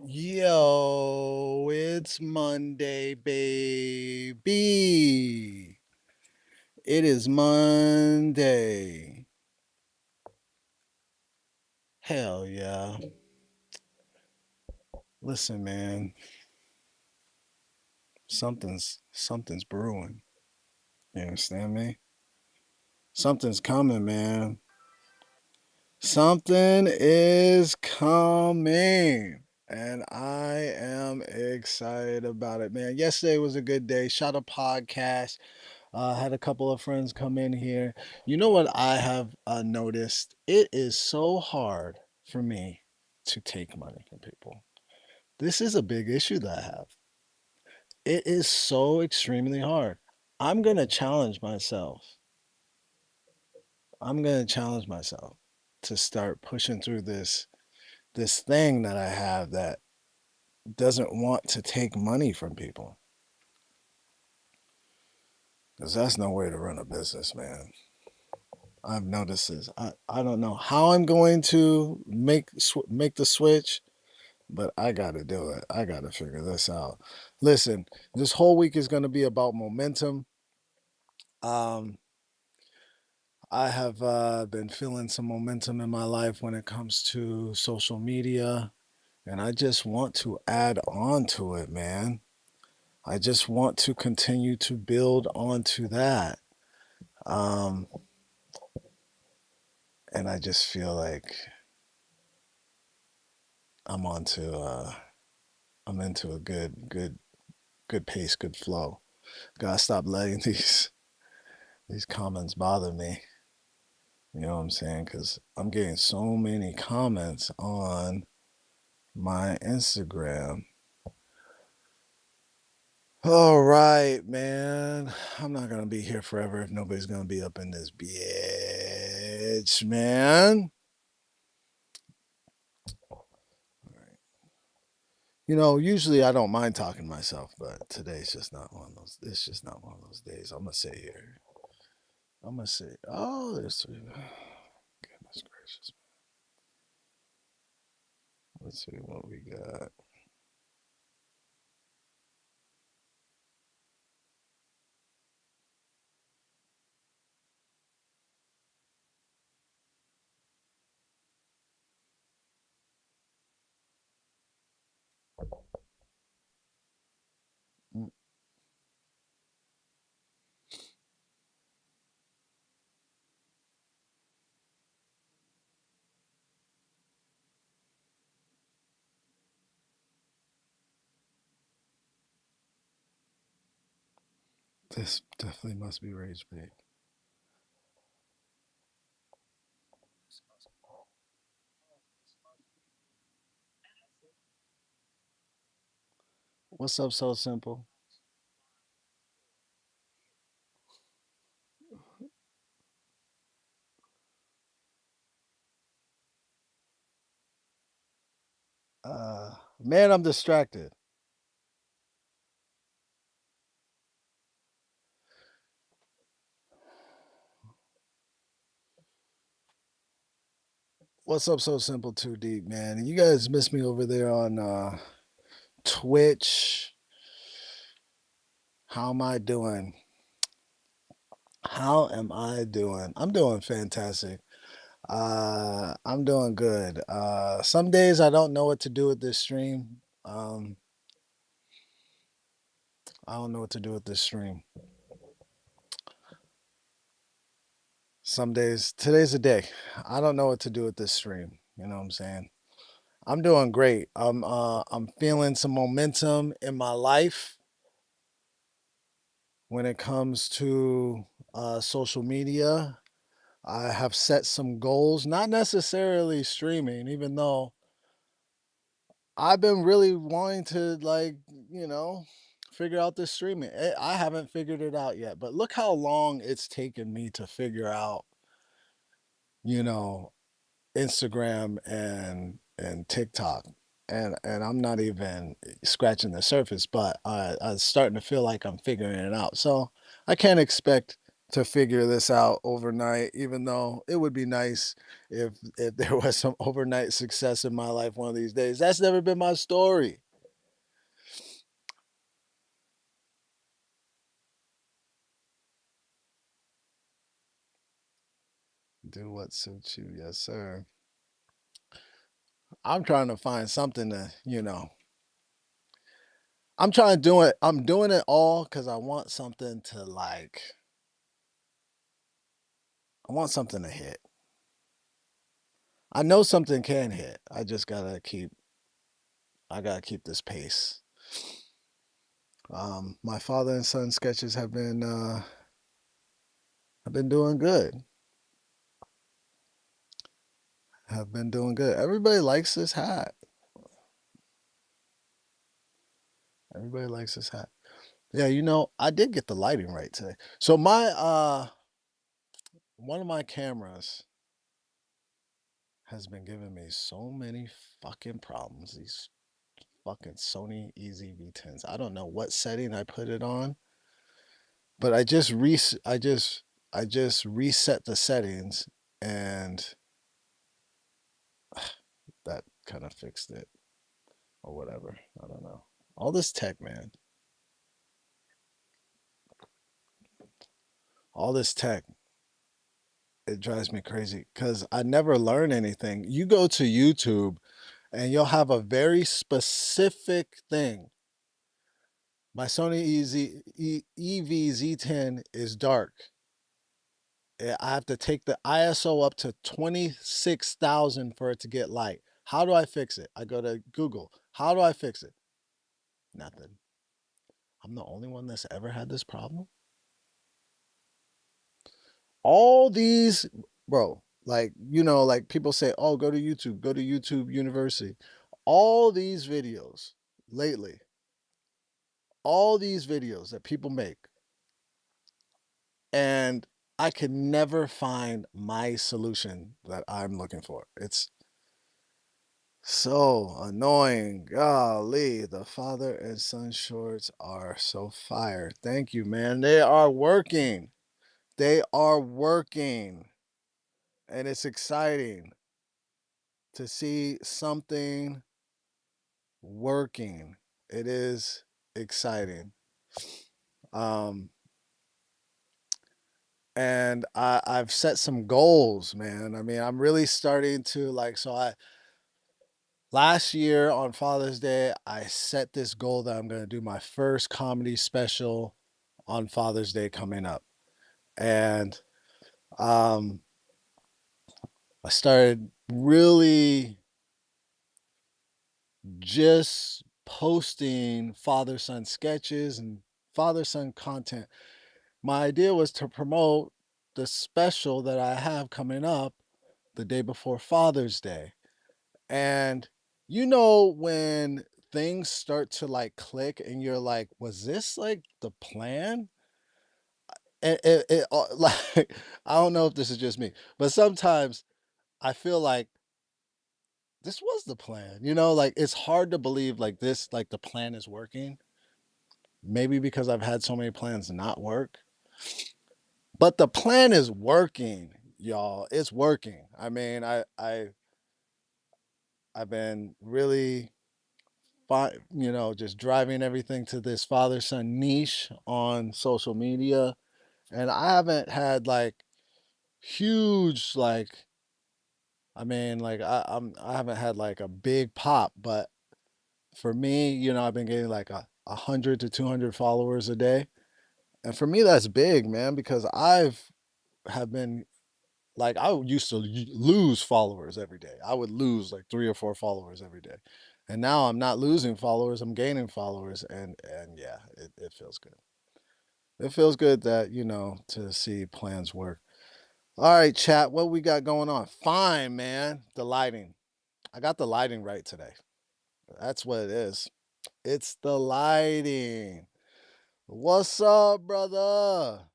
Yo, it's Monday, baby. It is Monday. Hell yeah. Listen, man, something's brewing. You understand me? Something's coming, man. Something is coming. And I am excited about it, man. Yesterday was a good day. Shot a podcast. Had a couple of friends come in here. You know what I have noticed? It is so hard for me to take money from people. This is a big issue that I have. It is so extremely hard. I'm going to challenge myself. I'm going to challenge myself to start pushing through this thing that I have that doesn't want to take money from people. Because that's no way to run a business, man. I've noticed this. I don't know how I'm going to make the switch, but I got to do it. I got to figure this out. Listen, this whole week is going to be about momentum. Um, I have been feeling some momentum in my life when it comes to social media, and I just want to add on to it, man. I just want to continue to build onto that. Um, and I just feel like I'm onto I'm into a good pace, good flow. Gotta stop letting these comments bother me. You know what I'm saying? Because I'm getting so many comments on my Instagram. All right, man. I'm not gonna be here forever if nobody's gonna be up in this bitch, man. All right. Usually I don't mind talking to myself, but today's just not one of those. It's just not one of those days. I'm gonna sit here. I'm gonna say, oh, there's three. Goodness gracious. Let's see what we got. Mm, This definitely must be rage bait. What's up, so simple? Man, I'm distracted. What's up, so simple? Too deep, man. You guys miss me over there on Twitch. How am I doing? How am I doing? I'm doing fantastic. I'm doing good. Some days I don't know what to do with this stream. I don't know what to do with this stream. Some days, today's the day. I don't know what to do with this stream. You know what I'm saying? I'm doing great. I'm feeling some momentum in my life when it comes to social media. I have set some goals, not necessarily streaming, even though I've been really wanting to figure out this streaming. I haven't figured it out yet, but look how long it's taken me to figure out, you know, Instagram and TikTok. And I'm not even scratching the surface, but I'm starting to feel like I'm figuring it out. So I can't expect to figure this out overnight, even though it would be nice if there was some overnight success in my life one of these days. That's never been my story. Do what suits you, yes, sir. I'm trying to find something to, I'm trying to do it. I'm doing it all because I want something to hit. I know something can hit. I gotta keep this pace. My father and son sketches have been doing good. Have been doing good. Everybody likes this hat. Everybody likes this hat. Yeah, I did get the lighting right today. So my one of my cameras has been giving me so many fucking problems. These fucking Sony Easy V10s. I don't know what setting I put it on, but I just reset the settings and that kind of fixed it or whatever. I don't know. All this tech, man. All this tech, it drives me crazy because I never learn anything. You go to YouTube and you'll have a very specific thing. My Sony EV-Z10 is dark. I have to take the ISO up to 26,000 for it to get light. How do I fix it? I go to Google. How do I fix it? Nothing. I'm the only one that's ever had this problem. All these, bro, like people say, oh, go to YouTube University. All these videos lately, all these videos that people make, and I can never find my solution that I'm looking for. It's so annoying. Golly, the father and son shorts are so fire. Thank you, man. They are working. They are working. And it's exciting to see something working. It is exciting. Um, and I've set some goals, man. I mean, I'm really starting to like, so I last year on Father's Day, I set this goal that I'm going to do my first comedy special on Father's Day coming up. And um, I started really just posting father son sketches and father son content. My idea was to promote the special that I have coming up the day before Father's Day. And when things start to like click and you're like, was this like the plan? Like, I don't know if this is just me, but sometimes I feel like this was the plan, like it's hard to believe like this, like the plan is working. Maybe because I've had so many plans not work, but the plan is working, y'all. It's working. I mean, I've been really just driving everything to this father son niche on social media. And I haven't had like huge, like, I mean, like I haven't had like a big pop, but for me, I've been getting like 100 to 200 followers a day. And for me, that's big, man, because have been like, I used to lose followers every day. I would lose like 3 or 4 followers every day. And now I'm not losing followers, I'm gaining followers. And yeah, it feels good. It feels good that, to see plans work. All right, chat, what we got going on? Fine, man. The lighting. I got the lighting right today. That's what it is. It's the lighting. What's up, brother?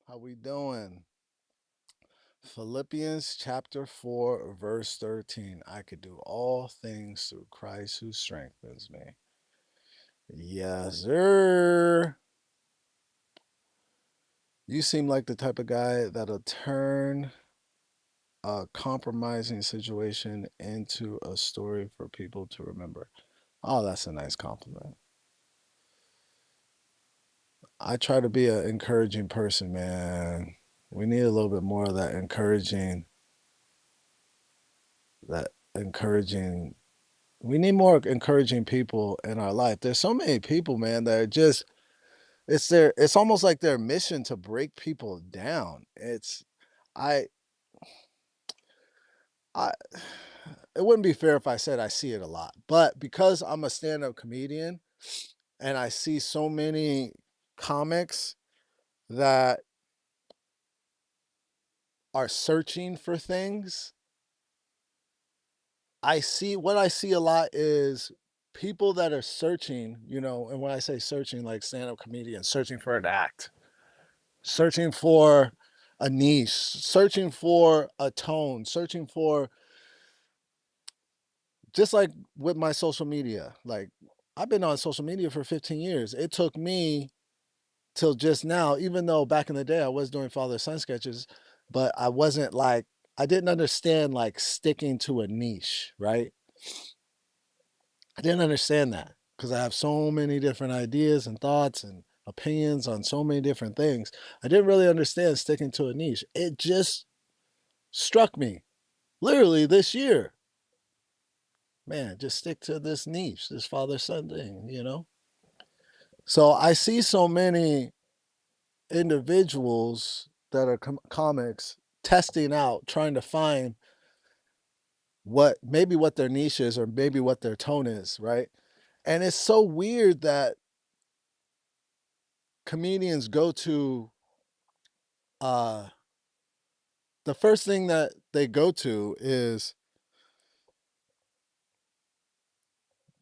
How we doing? Philippians chapter 4, verse 13. I could do all things through Christ who strengthens me. Yes, sir. You seem like the type of guy that'll turn a compromising situation into a story for people to remember. Oh, that's a nice compliment. I try to be an encouraging person, man. We need a little bit more of that encouraging. We need more encouraging people in our life. There's so many people, man, that are just it's almost like their mission to break people down. I I it wouldn't be fair if I said I see it a lot, but because I'm a stand-up comedian and I see so many comics that are searching for things, I see a lot is people that are searching, and when I say searching, like stand-up comedians searching for an act, searching for a niche, searching for a tone, searching for just like with my social media. Like I've been on social media for 15 years. It took me till just now, even though back in the day I was doing father son sketches, but I didn't understand like sticking to a niche, right? I didn't understand that because I have so many different ideas and thoughts and opinions on so many different things. I didn't really understand sticking to a niche. It just struck me literally this year. Man, just stick to this niche, this father son thing. So I see so many individuals that are comics testing out, trying to find what their niche is or maybe what their tone is, right? And it's so weird that comedians go to uh the first thing that they go to is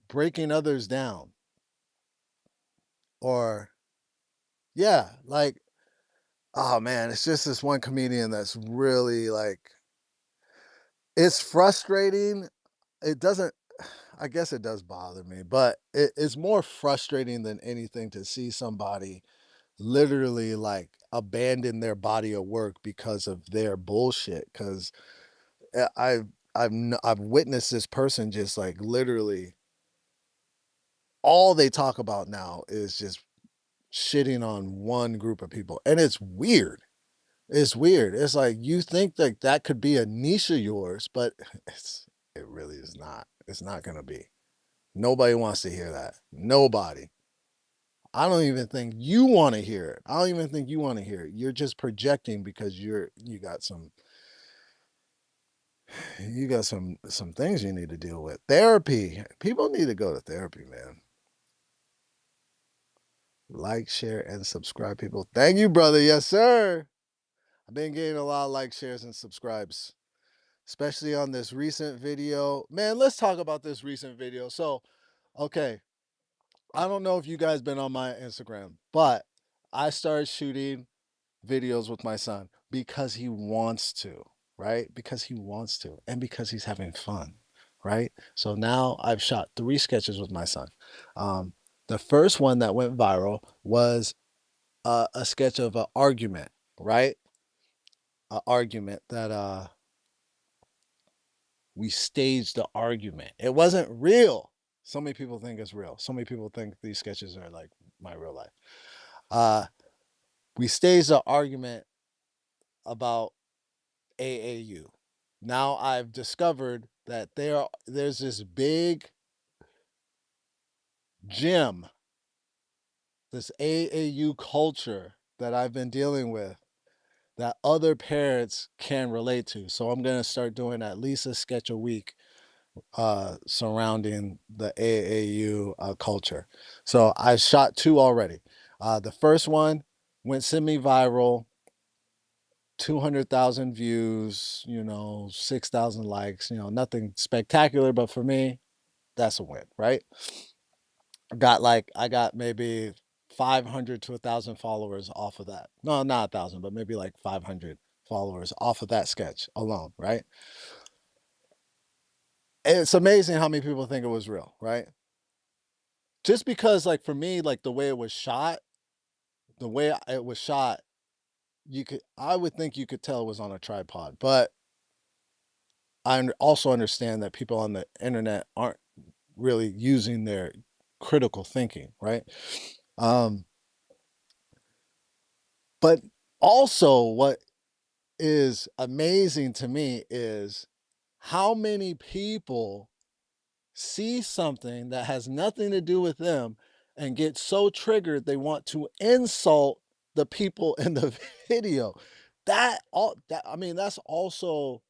breaking others down or yeah, like oh man, it's just this one comedian that's really like it's frustrating. It doesn't I guess it does bother me, but it's more frustrating than anything to see somebody literally like abandon their body of work because of their bullshit. Because I've witnessed this person just like literally all they talk about now is just shitting on one group of people, and it's weird. It's weird. It's like you think that that could be a niche of yours, but it really is not. It's not gonna be. Nobody wants to hear that. Nobody. I don't even think you want to hear it. I don't even think you want to hear it. You're just projecting because you got some things you need to deal with. Therapy. People need to go to therapy, man. Like, share, and subscribe, people. Thank you, brother. Yes, sir. I've been getting a lot of like, shares, and subscribes, especially on this recent video. Man, let's talk about this recent video. So, okay, I don't know if you guys been on my Instagram, but I started shooting videos with my son because he wants to, right? Because he wants to, and because he's having fun, right? So now I've shot 3 sketches with my son. Um, the first one that went viral was a sketch of an argument, right? An argument that we staged the argument. It wasn't real. So many people think it's real. So many people think these sketches are like my real life. Uh, we staged the argument about AAU. Now I've discovered that there's this big gym, this AAU culture that I've been dealing with that other parents can relate to. So I'm gonna start doing at least a sketch a week surrounding the AAU culture. So I shot 2 already. The first one went semi-viral, 200,000 views, 6,000 likes, nothing spectacular, but for me, that's a win, right? I got maybe 500 to 1,000 followers off of that. No, not 1,000, but maybe like 500 followers off of that sketch alone, right? It's amazing how many people think it was real, right? Just because, like, for me, like the way it was shot, I would think you could tell it was on a tripod, but also understand that people on the internet aren't really using their critical thinking, right? Um, but also, what is amazing to me is how many people see something that has nothing to do with them and get so triggered they want to insult the people in the video. That I mean, that's also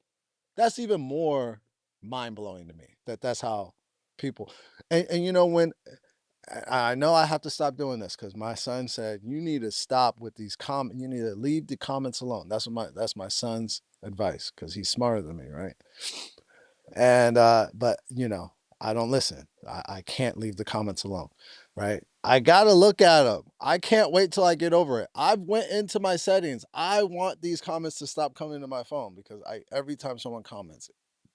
that's even more mind blowing to me that that's how people and you know when I know I have to stop doing this because my son said you need to stop with these comments. You need to leave the comments alone. That's my son's advice because he's smarter than me, right? And but you know, I don't listen. I can't leave the comments alone, right? I gotta look at them. I can't wait till I get over it. I've went into my settings. I want these comments to stop coming to my phone because I every time someone comments,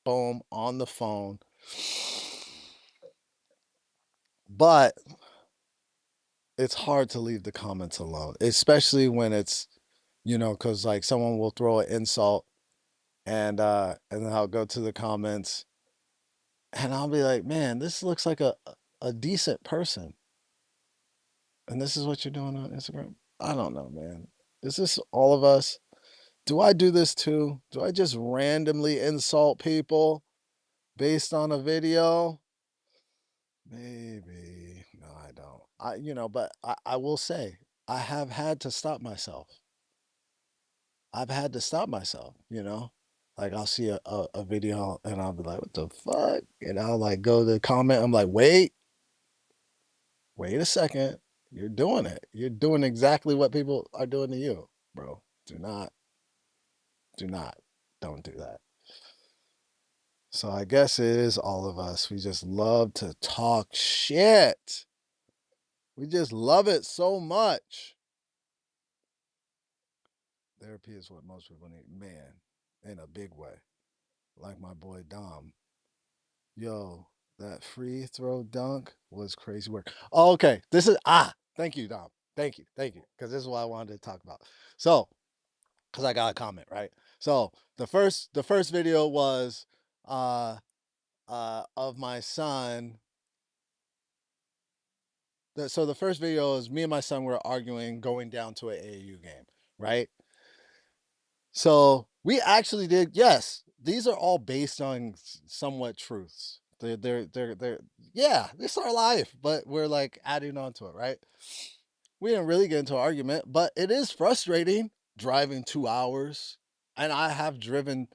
boom, on the phone. But it's hard to leave the comments alone, especially when it's, you know, because like someone will throw an insult and then I'll go to the comments and I'll be like, man, this looks like a decent person. And this is what you're doing on Instagram? I don't know, man. Is this all of us? Do I do this too? Do I just randomly insult people based on a video? Maybe. No, I don't. But I will say, I have had to stop myself. I've had to stop myself, you know? Like I'll see a video and I'll be like, what the fuck? And I'll like go to the comment. I'm like, wait a second. You're doing it. You're doing exactly what people are doing to you, bro. Do not, do not, don't do that. So I guess it is all of us. We just love to talk shit. We just love it so much. Therapy is what most people need, man, in a big way. Like my boy Dom. Yo, that free throw dunk was crazy work. Oh, okay, thank you, Dom. Thank you, because this is what I wanted to talk about. So, because I got a comment, right? So the first video was of my son. So the first video is me and my son were arguing going down to an AAU game, right? So we actually did. Yes, these are all based on somewhat truths. They're yeah, this is our life, but we're like adding on to it, right? We didn't really get into an argument, but it is frustrating driving 2 hours. And I have driven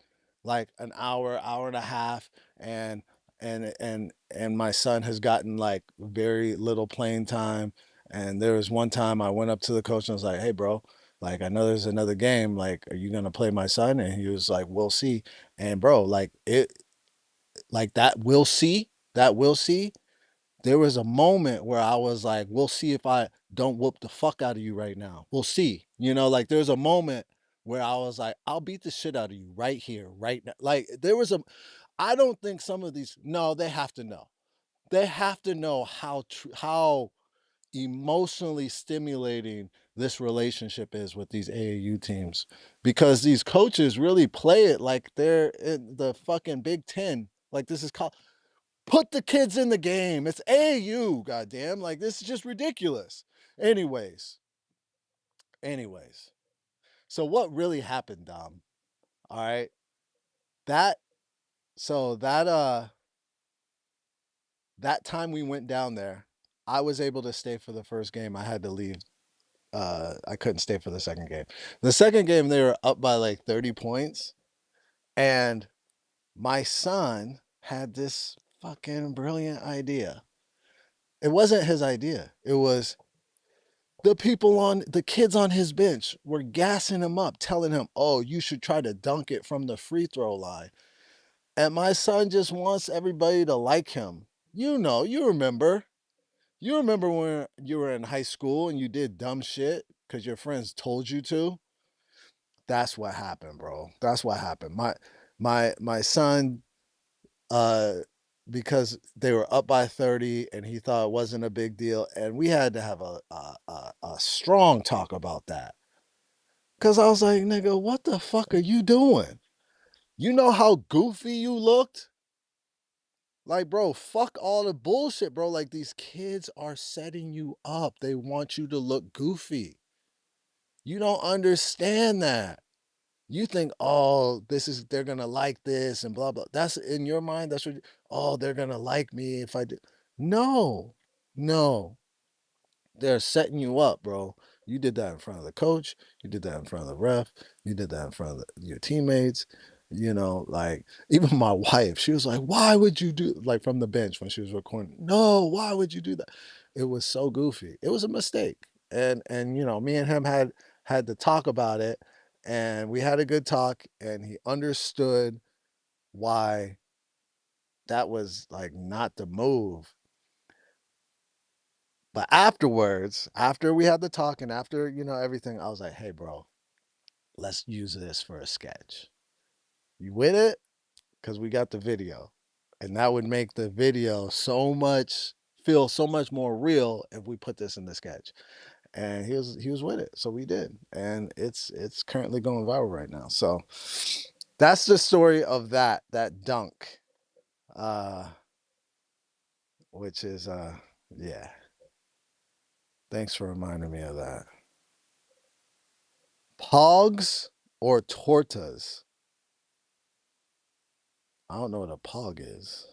like an hour, hour and a half, and and my son has gotten like very little playing time. And there was one time I went up to the coach and was like, hey bro, like I know there's another game. Like, are you gonna play my son? And he was like, we'll see. And bro, that we'll see, there was a moment where I was like, we'll see if I don't whoop the fuck out of you right now. We'll see. You know, like there's a moment where I was like, I'll beat the shit out of you right here, right now. Like there was I don't think some of these, no, they have to know. They have to know how emotionally stimulating this relationship is with these AAU teams because these coaches really play it like they're in the fucking Big Ten. Like this is called put the kids in the game. It's AAU, goddamn. Like this is just ridiculous. Anyways, anyways. So what really happened, Dom? All right. That so that time we went down there, I was able to stay for the first game. I had to leave. I couldn't stay for the second game. The second game they were up by like 30 points and my son had this fucking brilliant idea. It wasn't his idea. It was the kids on his bench were gassing him up, telling him, oh, you should try to dunk it from the free throw line. And my son just wants everybody to like him. You know, you remember. You remember when you were in high school and you did dumb shit because your friends told you to? That's what happened, bro. That's what happened. My son, uh, because they were up by 30 and he thought it wasn't a big deal. And we had to have a strong talk about that. Cause I was like, nigga, what the fuck are you doing? You know how goofy you looked? Like, bro, fuck all the bullshit, bro. Like, these kids are setting you up. They want you to look goofy. You don't understand that. You think, oh, they're gonna like this and blah blah. That's in your mind. That's what. Oh, they're gonna like me if I do. No, no. They're setting you up, bro. You did that in front of the coach. You did that in front of the ref. You did that in front of your teammates. You know, like even my wife, she was like, "Why would you do like from the bench when she was recording? No, why would you do that?" It was so goofy. It was a mistake, and you know, me and him had to talk about it, and we had a good talk, and he understood why that was like not the move. But afterwards, after we had the talk and after, you know, everything, I was like, hey, bro, let's use this for a sketch. You with it? Because we got the video. And that would make the video feel so much more real if we put this in the sketch. And he was with it. So we did. And it's currently going viral right now. So that's the story of that dunk. Uh, which is yeah. Thanks for reminding me of that. Pogs or tortas? I don't know what a pog is.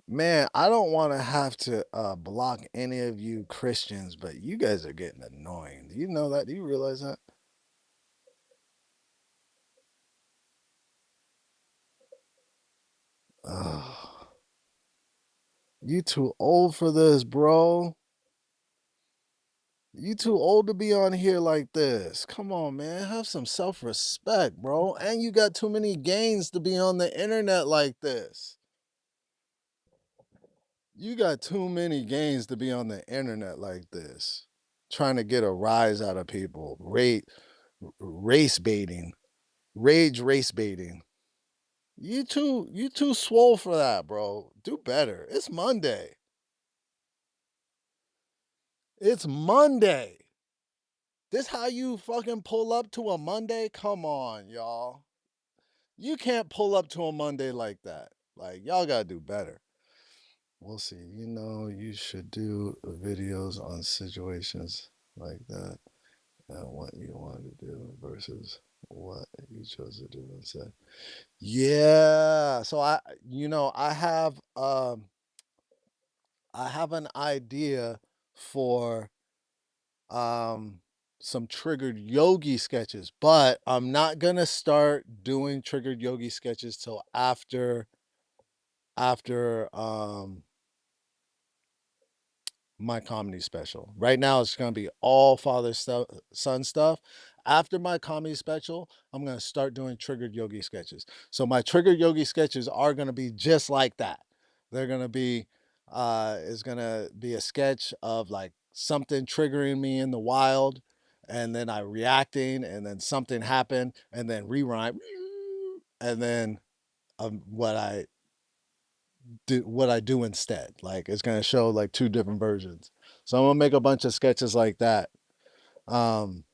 Man, I don't want to have to block any of you Christians, but you guys are getting annoying. Do you know that? Do you realize that? Ugh. You too old for this, bro. You too old to be on here like this. Come on, man. Have some self respect, bro. And you got too many gains to be on the internet like this. You got too many gains to be on the internet like this, trying to get a rise out of people, race baiting, race baiting. You too swole for that, bro. Do better. It's Monday. It's Monday. This how you fucking pull up to a Monday? Come on, y'all. You can't pull up to a Monday like that. Like y'all gotta do better. We'll see. You know, you should do videos on situations like that. And what you wanted to do versus what you chose to do instead. Yeah. So I have an idea for um some triggered yogi sketches, but I'm not gonna start doing triggered yogi sketches till after my comedy special. Right now, it's going to be all father stuff, son stuff. After my comedy special, I'm going to start doing triggered yogi sketches. So my triggered yogi sketches are going to be just like that. They're going to be, it's going to be a sketch of like something triggering me in the wild, and then I reacting, and then something happened, and then rewind, and then what I do instead. Like it's gonna show like two different versions. So I'm gonna make a bunch of sketches like that. Um,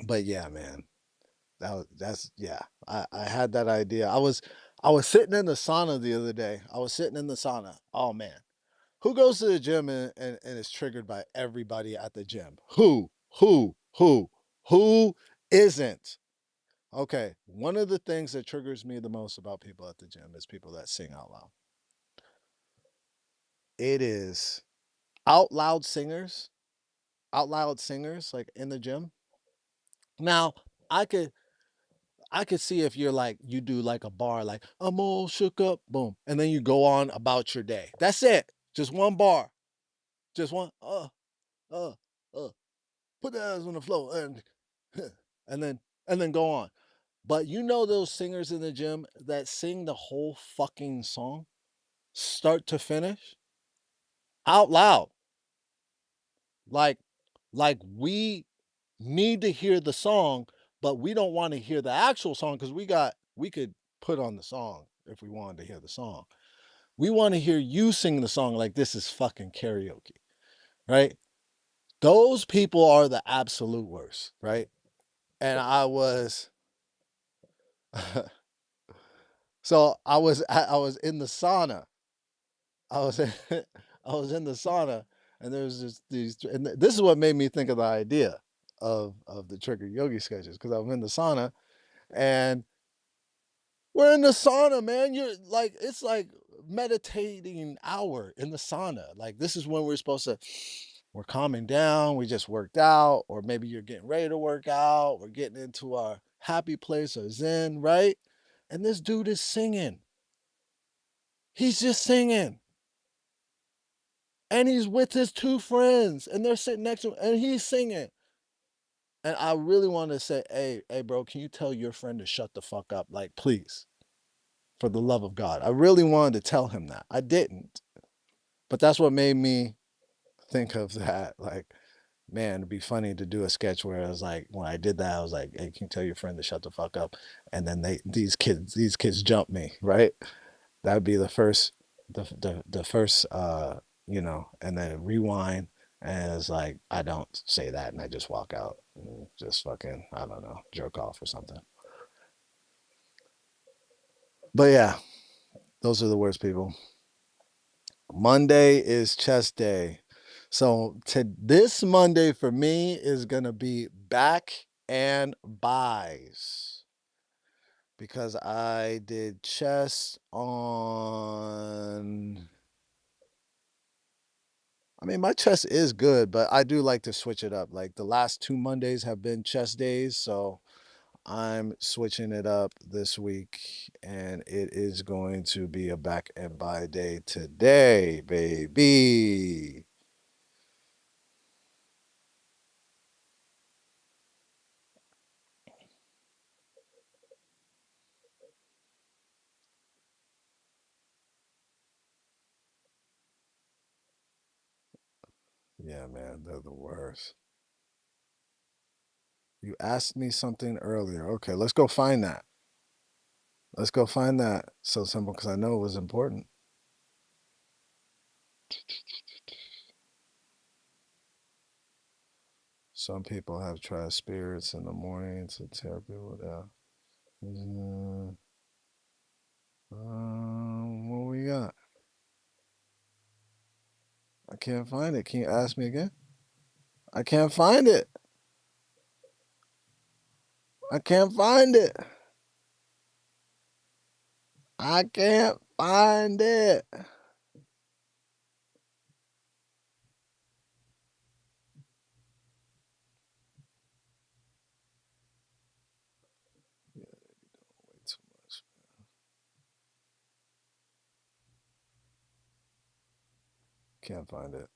but yeah, man, that's yeah. I had that idea. I was sitting in the sauna the other day. I was sitting in the sauna. Oh man, who goes to the gym and is triggered by everybody at the gym? Who isn't? Okay, one of the things that triggers me the most about people at the gym is people that sing out loud. It is out loud singers, like in the gym. Now, I could I could see if you're like you do like a bar like I'm all shook up, boom, and then you go on about your day. That's it. Just one bar. Just one uh uh put the ass on the floor and and then go on. But you know those singers in the gym that sing the whole fucking song start to finish out loud. Like we need to hear the song, but we don't want to hear the actual song because we could put on the song if we wanted to hear the song. We want to hear you sing the song like this is fucking karaoke, right? Those people are the absolute worst, right? And I was I was in the sauna. I was in, I was in the sauna, and there's and this is what made me think of the idea of the trigger yogi sketches, because I'm in the sauna, and we're in the sauna, man. You're like, it's like meditating hour in the sauna. Like, this is when we're supposed to, we're calming down. We just worked out, or maybe you're getting ready to work out. We're getting into our happy place or zen, right? And this dude is singing. He's just singing. And he's with his two friends, and they're sitting next to him, and he's singing. And I really want to say, hey, bro, can you tell your friend to shut the fuck up? Like, please, for the love of God. I really wanted to tell him that. I didn't. But that's what made me think of that. Like, man, it'd be funny to do a sketch where I was like, when I did that, I was like, hey, can you tell your friend to shut the fuck up? And then these kids jump me, right? That'd be the first, and then rewind. And it's like, I don't say that, and I just walk out and just fucking, I don't know, jerk off or something. But yeah, those are the worst people. Monday is chest day. So this Monday for me is gonna be back and buys, because I did chest on. I mean, my chest is good, but I do like to switch it up. Like, the last 2 Mondays have been chest days, so I'm switching it up this week, and it is going to be a back and buy day today, baby. Yeah, man, they're the worst. You asked me something earlier. Okay, let's go find that. Let's go find that. So simple, because I know it was important. Some people have tried spirits in the morning to tear people down. What we got? I can't find it. Can you ask me again? I can't find it. I can't find it. I can't find it. Yeah, way too much. Can't find it.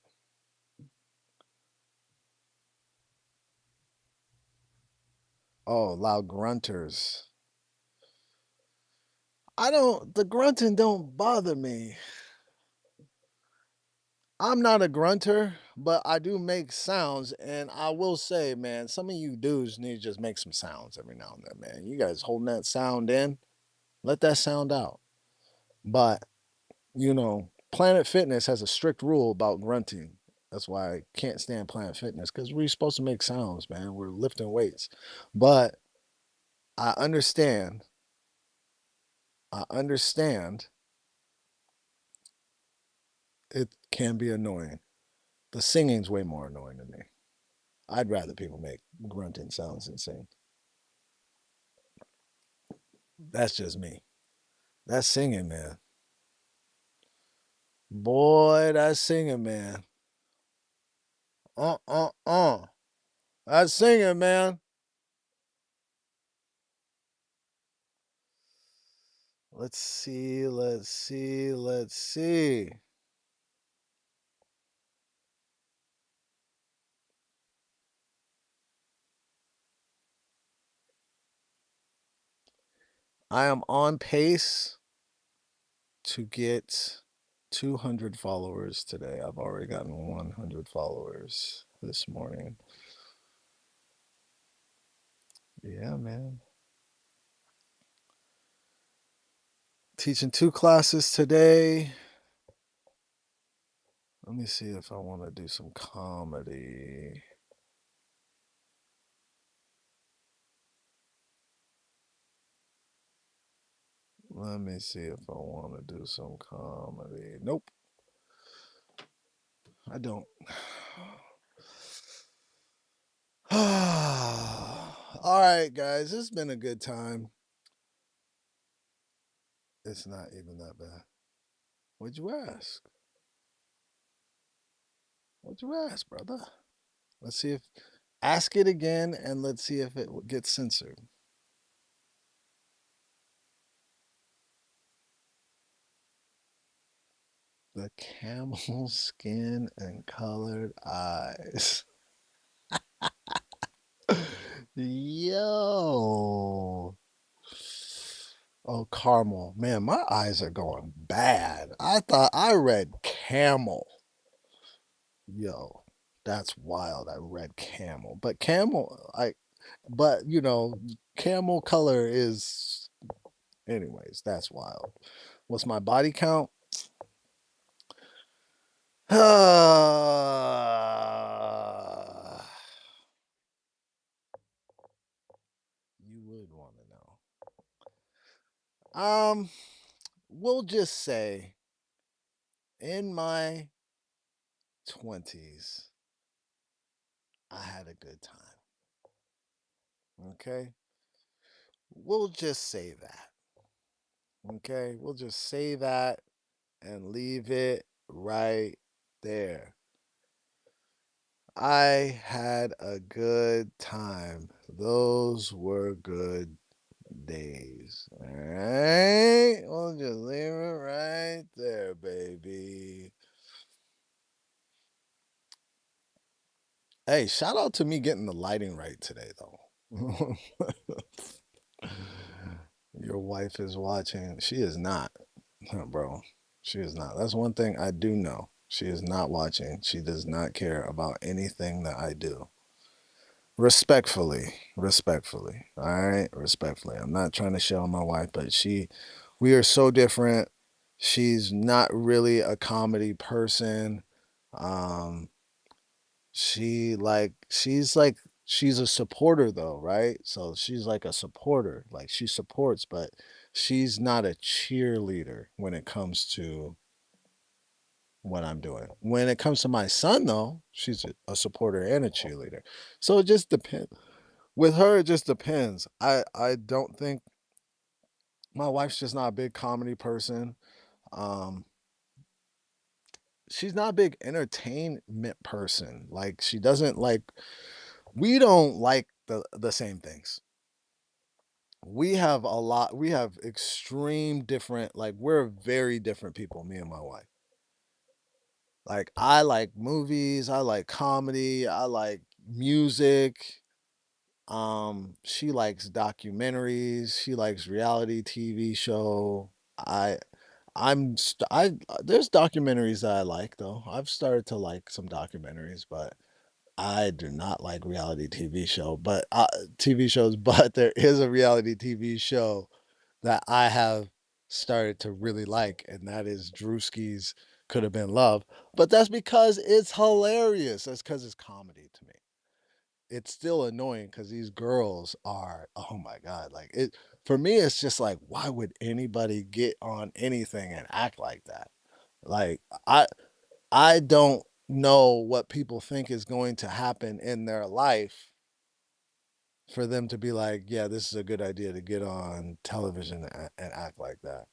Oh, loud grunters. The grunting don't bother me. I'm not a grunter, but I do make sounds. And I will say, man, some of you dudes need to just make some sounds every now and then, man. You guys holding that sound in, let that sound out. But, Planet Fitness has a strict rule about grunting. That's why I can't stand Planet Fitness, because we're supposed to make sounds, man. We're lifting weights. But I understand, I understand it can be annoying. The singing's way more annoying to me. I'd rather people make grunting sounds than sing. That's just me. That's singing, man. Boy, that's singing, man. Uh. That's singing, man. Let's see, let's see, let's see. I am on pace to get 200 followers today. I've already gotten 100 followers this morning. Yeah, man. Teaching 2 classes today. Let me see if I wanna do some comedy. Let me see if I wanna do some comedy. Nope, I don't. Alright, guys, it's been a good time. It's not even that bad. What'd you ask? What'd you ask, brother? Let's see if ask it again and let's see if it gets censored. The camel skin and colored eyes. Yo. Oh, caramel. Man, my eyes are going bad. I thought I read camel. Yo, that's wild. I read camel. But camel, but camel color is, anyways, that's wild. What's my body count? You would want to know. We'll just say in my 20s, I had a good time. Okay? We'll just say that. Okay? We'll just say that and leave it right there. I had a good time. Those were good days. All right? We'll just leave it right there, baby. Hey, shout out to me getting the lighting right today, though. Your wife is watching. She is not, bro. She is not. That's one thing I do know. She is not watching. She does not care about anything that I do. Respectfully, respectfully. All right, respectfully. I'm not trying to shell my wife, but we are so different. She's not really a comedy person. Um, she's a supporter though, right? So she's like a supporter. Like she supports, but she's not a cheerleader when it comes to what I'm doing. When it comes to my son though, she's a supporter and a cheerleader. So it just depends. With her, it just depends. I don't think my wife's just not a big comedy person. Um, she's not a big entertainment person. Like she doesn't like we don't like the same things. We have extreme different, like we're very different people, me and my wife. Like I like movies, I like comedy, I like music. She likes documentaries, she likes reality TV show. I I there's documentaries that I like though. I've started to like some documentaries, but I do not like reality TV shows, but there is a reality TV show that I have started to really like, and that is Drewski's Could Have Been Love. But that's because it's hilarious. That's because it's comedy to me. It's still annoying because these girls are, oh my God, like it for me, it's just like, why would anybody get on anything and act like that? Like I I don't know what people think is going to happen in their life for them to be like, yeah, this is a good idea to get on television and act like that.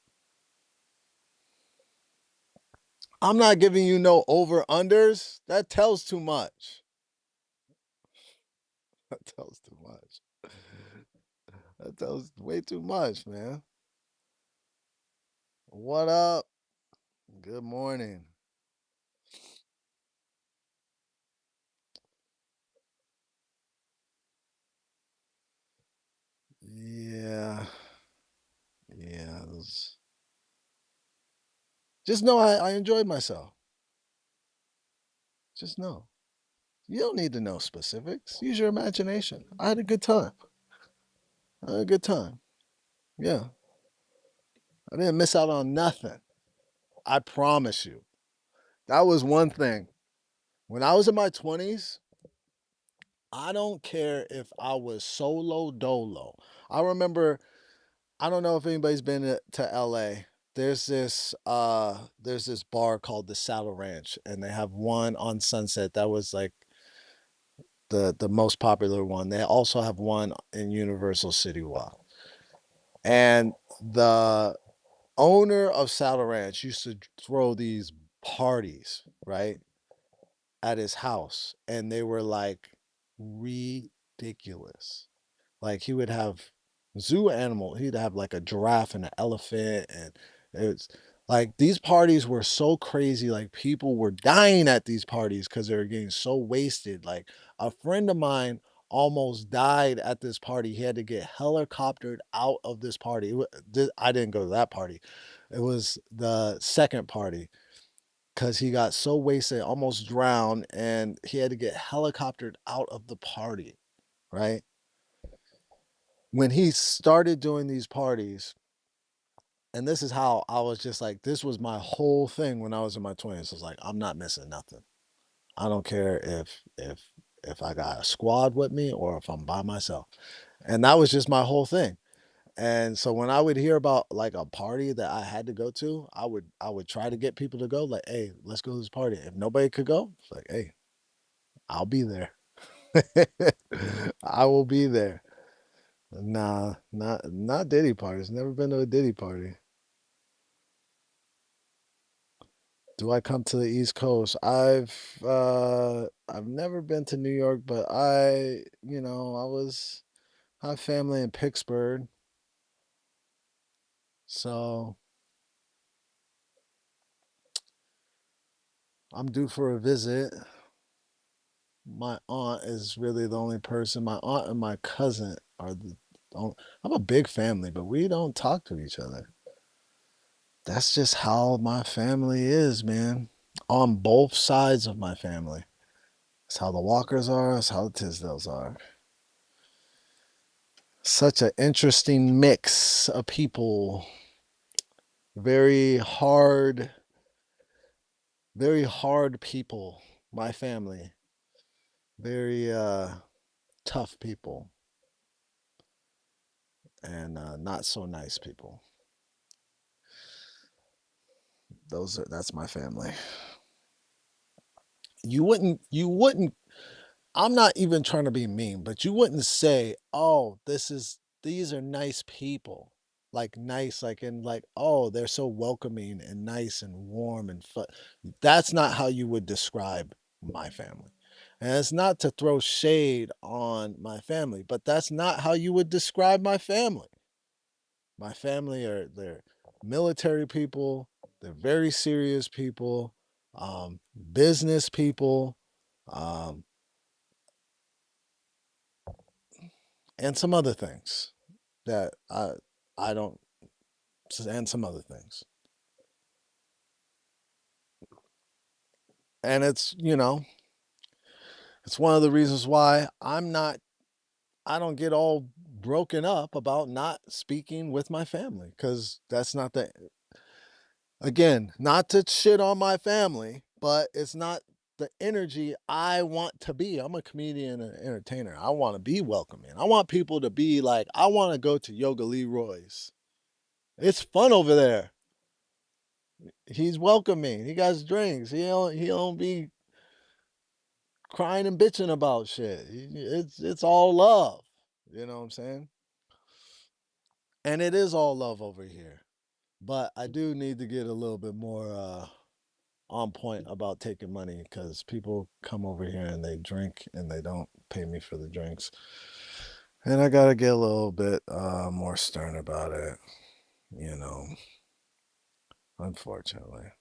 I'm not giving you no over unders. That tells too much. That tells too much. That tells way too much, man. What up? Good morning. Yeah. Yeah. Just know I enjoyed myself. Just know. You don't need to know specifics. Use your imagination. I had a good time. I had a good time. Yeah. I didn't miss out on nothing. I promise you. That was one thing. When I was in my 20s, I don't care if I was solo dolo. I remember, I don't know if anybody's been to LA. There's this bar called the Saddle Ranch, and they have one on Sunset that was like the most popular one. They also have one in Universal City Walk. And the owner of Saddle Ranch used to throw these parties, right, at his house, and they were like ridiculous. Like he would have zoo animal. He'd have like a giraffe and an elephant, and it's like these parties were so crazy. Like people were dying at these parties because they were getting so wasted. Like a friend of mine almost died at this party. He had to get helicoptered out of this party. I didn't go to that party. It was the second party because he got so wasted, almost drowned, and he had to get helicoptered out of the party. Right when he started doing these parties, and this is how I was just like, this was my whole thing when I was in my 20s. I was like, I'm not missing nothing. I don't care if I got a squad with me or if I'm by myself. And that was just my whole thing. And so when I would hear about like a party that I had to go to, I would try to get people to go, like, hey, let's go to this party. If nobody could go, it's like, hey, I'll be there. I will be there. Nah, not Diddy parties. Never been to a Diddy party. Do I come to the East Coast? I've never been to New York, but I have family in Pittsburgh, so I'm due for a visit. My aunt is really the only person. My aunt and my cousin are the only, I'm a big family, but we don't talk to each other. That's just how my family is, man. On both sides of my family. It's how the Walkers are, it's how the Tisdales are. Such an interesting mix of people. Very hard, very hard people. My family. Very tough people and not so nice people. That's my family. You wouldn't I'm not even trying to be mean, but you wouldn't say, "Oh, these are nice people." Like nice, like in like, "Oh, they're so welcoming and nice and warm and fun." That's not how you would describe my family. And it's not to throw shade on my family, but that's not how you would describe my family. My family they're military people, they're very serious people, business people, um, and some other things that I don't and some other things. And it's one of the reasons why I don't get all broken up about not speaking with my family cuz that's not the again, not to shit on my family, but it's not the energy I want to be. I'm a comedian and entertainer. I want to be welcoming. I want people to be like, I want to go to Yoga Leroy's. It's fun over there. He's welcoming. He got drinks. He don't be crying and bitching about shit. It's all love. You know what I'm saying? And it is all love over here. But I do need to get a little bit more on point about taking money because people come over here and they drink and they don't pay me for the drinks. And I gotta get a little bit more stern about it, you know, unfortunately.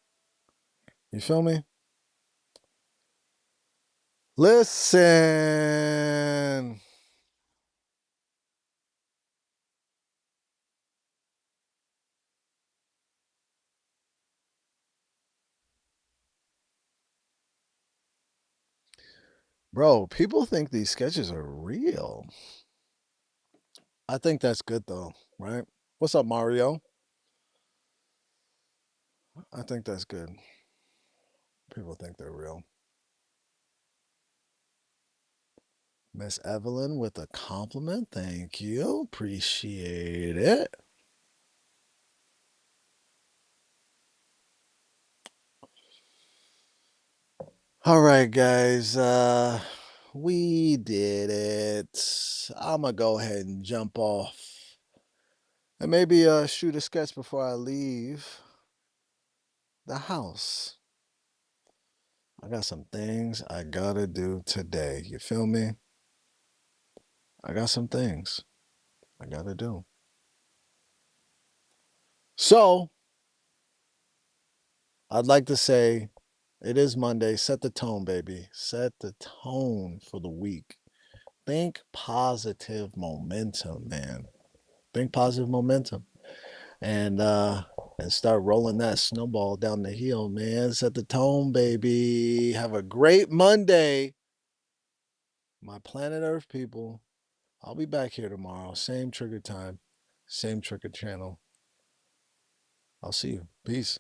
You feel me? Listen. Bro, people think these sketches are real. I think that's good though, right? What's up, Mario? I think that's good. People think they're real. Miss Evelyn with a compliment. Thank you. Appreciate it. All right, guys. We did it. I'm gonna go ahead and jump off and maybe shoot a sketch before I leave the house. I got some things I gotta do today. You feel me? I got some things I gotta do. So I'd like to say it is Monday. Set the tone, baby. Set the tone for the week. Think positive momentum, man. Think positive momentum. And start rolling that snowball down the hill, man. Set the tone, baby. Have a great Monday, my planet Earth people. I'll be back here tomorrow. Same trigger time, same trigger channel. I'll see you. Peace.